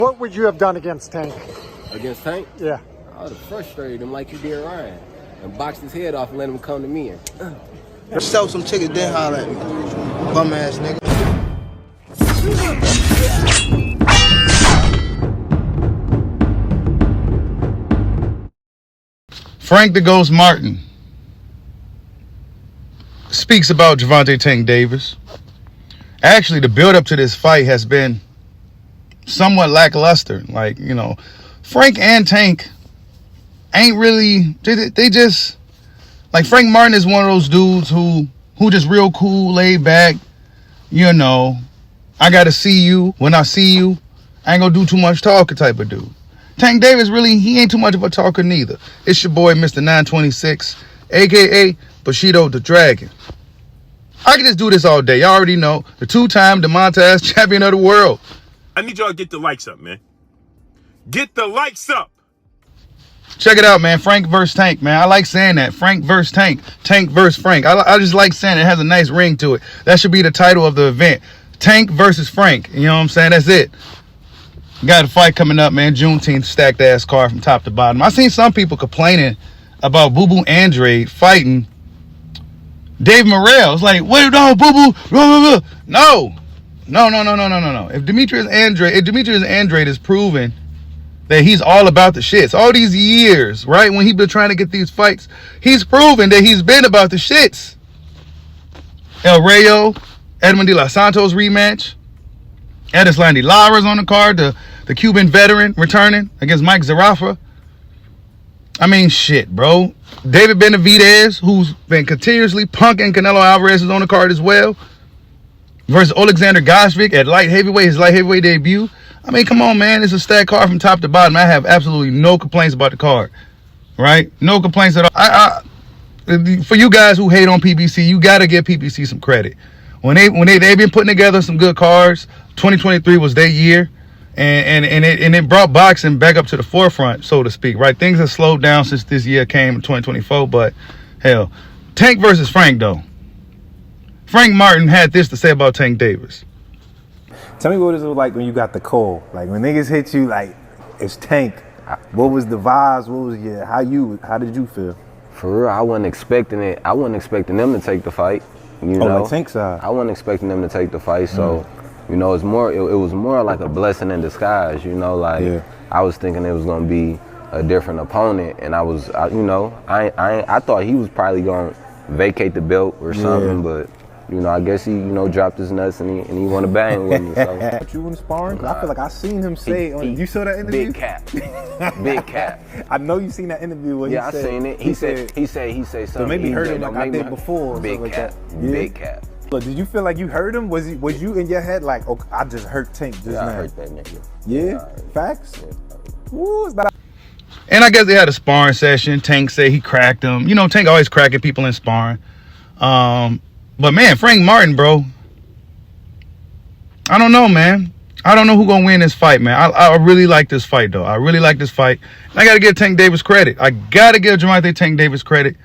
What would you have done against Tank? Against Tank? Yeah. I would have frustrated him like you did Ryan and boxed his head off and let him come to me. Sell some tickets, then holler at me. Bum ass nigga. Frank the Ghost Martin speaks about Gervonta Tank Davis. Actually, the build-up to this fight has been somewhat lackluster. Like, you know, Frank and Tank ain't really, they just, like, Frank Martin is one of those dudes who just real cool, laid back, you know, I gotta see you. When I see you, I ain't gonna do too much talking type of dude. Tank Davis, really, he ain't too much of a talker neither. It's your boy, Mr. 926, a.k.a. Bushido the Dragon. I can just do this all day. Y'all already know, the two-time Demontage champion of the world. I need y'all to get the likes up, man. Get the likes up. Check it out, man. Frank versus Tank, man. I like saying that. Frank versus Tank. Tank versus Frank. I just like saying it. It has a nice ring to it. That should be the title of the event. Tank versus Frank. You know what I'm saying? That's it. Got a fight coming up, man. Juneteenth, stacked ass card from top to bottom. I seen some people complaining about Boo Boo Andrade fighting Dave Morrell. It's like, wait, no, Boo Boo, blah, blah, blah. No. If Demetrius Andrade is proven that he's all about the shits, all these years, right, when he's been trying to get these fights, he's proven that he's been about the shits. El Rayo, Edmund De Los Santos rematch. Edislandi Lara's on the card, the Cuban veteran returning against Mike Zarafa. I mean, shit, bro. David Benavidez, who's been continuously punking Canelo Alvarez, is on the card as well. Versus Alexander Gosvic at light heavyweight, his light heavyweight debut. I mean, come on, man. It's a stacked card from top to bottom. I have absolutely no complaints about the card, right? No complaints at all. For you guys who hate on PBC, you got to give PBC some credit. When they've been putting together some good cards, 2023 was their year, and it brought boxing back up to the forefront, so to speak, right? Things have slowed down since this year came in 2024, but hell, Tank versus Frank, though. Frank Martin had this to say about Tank Davis. Tell me what it was like when you got the call. Like when niggas hit you, like it's Tank. What was the vibes? What was your how did you feel? For real, I wasn't expecting it. I wasn't expecting them to take the fight. You know, like Tank side. I wasn't expecting them to take the fight. So, you know, it was more like a blessing in disguise. You know, like I was thinking it was gonna be a different opponent, and I thought he was probably gonna vacate the belt or something, but. You know, I guess he, dropped his nuts and he want to bang with me. So. But you in sparring? I feel like I seen him say you saw that interview? Big cap. Big cap. I know you seen that interview where I seen it. He said something. So maybe heard him like I did before. Big cap. Yeah. Big cap. But did you feel like you heard him? Was you in your head like, okay, I just hurt Tank just now? I heard that nigga. Yeah? Facts? Woo, it's about And I guess they had a sparring session. Tank said he cracked him. You know, Tank always cracking people in sparring. But man, Frank Martin, bro, I don't know, man. I don't know who's gonna win this fight, man. I really like this fight, though. I really like this fight. I gotta give Tank Davis credit. I gotta give Gervonta Tank Davis credit.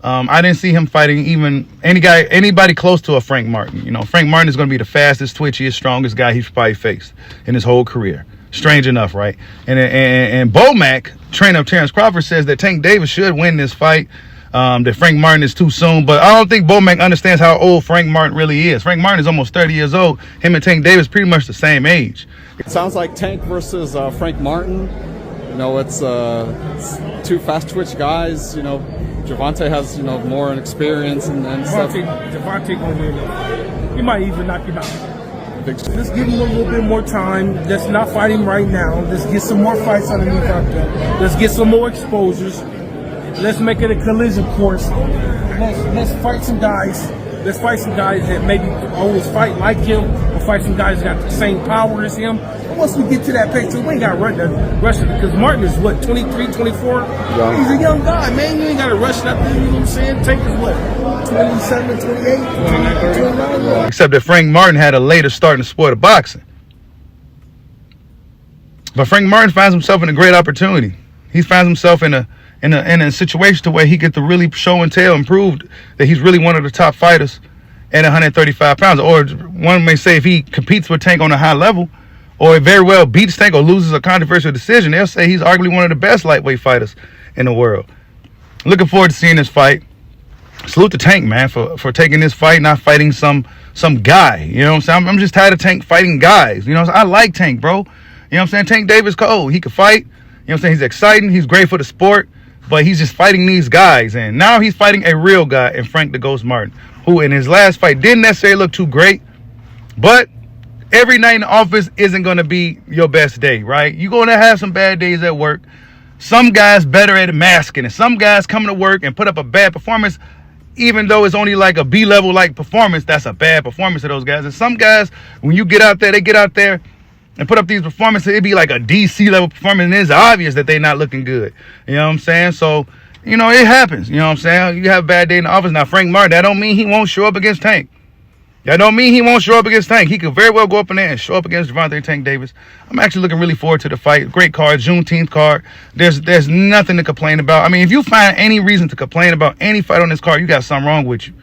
I didn't see him fighting even anybody close to a Frank Martin. You know, Frank Martin is gonna be the fastest, twitchiest, strongest guy he's probably faced in his whole career. Strange enough, right? And Bomac, trainer of Terrence Crawford, says that Tank Davis should win this fight. That Frank Martin is too soon, but I don't think Bomac understands how old Frank Martin really is. Frank Martin is almost 30 years old. Him and Tank Davis pretty much the same age. It sounds like Tank versus Frank Martin. You know, it's two fast twitch guys. You know, Gervonta has more experience and stuff. Gervonta gonna win. He might even knock him out. Let's give him a little bit more time. Let's not fight him right now. Let's get some more fights underneath our belt. Let's get some more exposures. Let's make it a collision course. Let's fight some guys. Let's fight some guys that maybe always fight like him, or fight some guys that got the same power as him. But once we get to that pace, we ain't got to rush it, because Martin is what, 23, 24? Yeah. He's a young guy, man. You ain't got to rush nothing. You know what I'm saying? Tank is what, 27, 28, 29? Except that Frank Martin had a later start in the sport of boxing. But Frank Martin finds himself in a great opportunity. He finds himself in a situation to where he get to really show and tell and prove that he's really one of the top fighters at 135 pounds. Or one may say if he competes with Tank on a high level, or very well beats Tank or loses a controversial decision, they'll say he's arguably one of the best lightweight fighters in the world. Looking forward to seeing this fight. Salute to Tank, man, for taking this fight, not fighting some guy. You know what I'm saying? I'm just tired of Tank fighting guys. You know what I'm saying? I like Tank, bro. You know what I'm saying? Tank Davis cold. He can fight. You know what I'm saying? He's exciting. He's great for the sport. But he's just fighting these guys. And now he's fighting a real guy in Frank the Ghost Martin, who in his last fight didn't necessarily look too great. But every night in the office isn't going to be your best day, right? You're going to have some bad days at work. Some guys better at masking it. Some guys coming to work and put up a bad performance, even though it's only like a B-level like performance. That's a bad performance to those guys. And some guys, when you get out there, they get out there and put up these performances, it'd be like a DC level performance, and it's obvious that they're not looking good. You know what I'm saying? So, you know, it happens. You know what I'm saying? You have a bad day in the office. Now, Frank Martin, that don't mean he won't show up against Tank. That don't mean he won't show up against Tank. He could very well go up in there and show up against Gervonta Tank Davis. I'm actually looking really forward to the fight. Great card, Juneteenth card. There's nothing to complain about. I mean, if you find any reason to complain about any fight on this card, you got something wrong with you.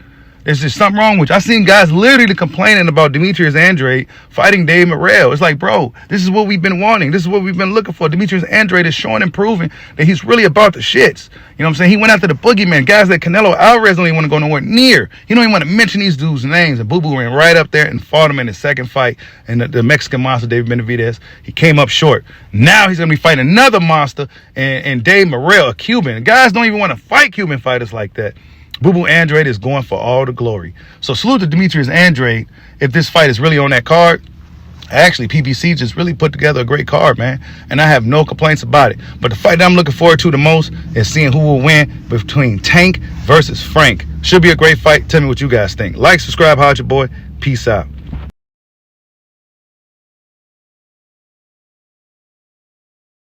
There's just something wrong with you. I seen guys literally complaining about Demetrius Andrade fighting Dave Morrell. It's like, bro, this is what we've been wanting. This is what we've been looking for. Demetrius Andrade is showing and proving that he's really about the shits. You know what I'm saying? He went after the boogeyman. Guys that Canelo Alvarez don't even want to go nowhere near. He don't even want to mention these dudes' names. And Boo Boo ran right up there and fought him in his second fight. And the Mexican monster, David Benavidez, he came up short. Now he's going to be fighting another monster and Dave Morrell, a Cuban. Guys don't even want to fight Cuban fighters like that. Boo Boo Andrade is going for all the glory. So salute to Demetrius Andrade if this fight is really on that card. Actually, PBC just really put together a great card, man. And I have no complaints about it. But the fight that I'm looking forward to the most is seeing who will win between Tank versus Frank. Should be a great fight. Tell me what you guys think. Like, subscribe, holla at your boy. Peace out.